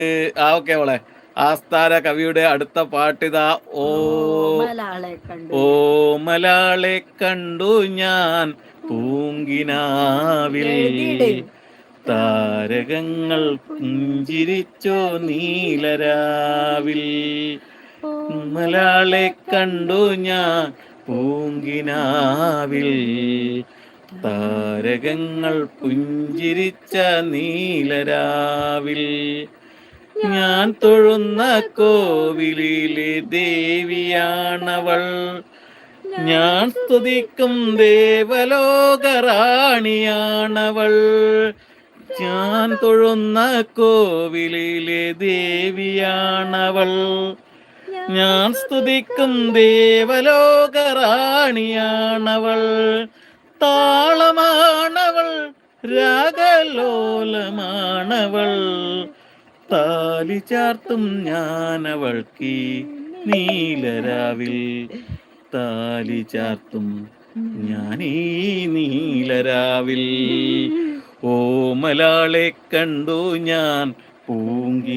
Okay മോളെ. ആസ്ഥാന കവിയുടെ അടുത്ത പാട്ടിതാ. ഓ ഓമലാളെ കണ്ടു ഞാൻ. ഓമലാളെ കണ്ടു ഞാൻ പൂങ്കിനാവിൽ, എഴുതിയിട്. താരകങ്ങൾ പുഞ്ചിരിച്ചോ നീലരാവിൽ. ഓമലാളെ കണ്ടു ഞാൻ പൂങ്കിനാവിൽ, താരകങ്ങൾ പുഞ്ചിരിച്ച നീലരാവിൽ. ഞാൻ തൊഴുന്ന കോവിലിലെ ദേവിയാണവൾ, ഞാൻ സ്തുതിക്കും ദേവലോകറാണിയാണവൾ. ഞാൻ തൊഴുന്ന കോവിലിലെ ദേവിയാണവൾ, ഞാൻ സ്തുതിക്കും ദേവലോകറാണിയാണവൾ. താളമാണവൾ, രാഗലോലമാണവൾ, താലി ചാർത്തും ഞാനവൾക്കീ നീലരാവിൽ, താലി ചാർത്തും ഞാനീ നീലരാവിൽ. ഓമലാളെ കണ്ടു ഞാൻ പൂങ്കി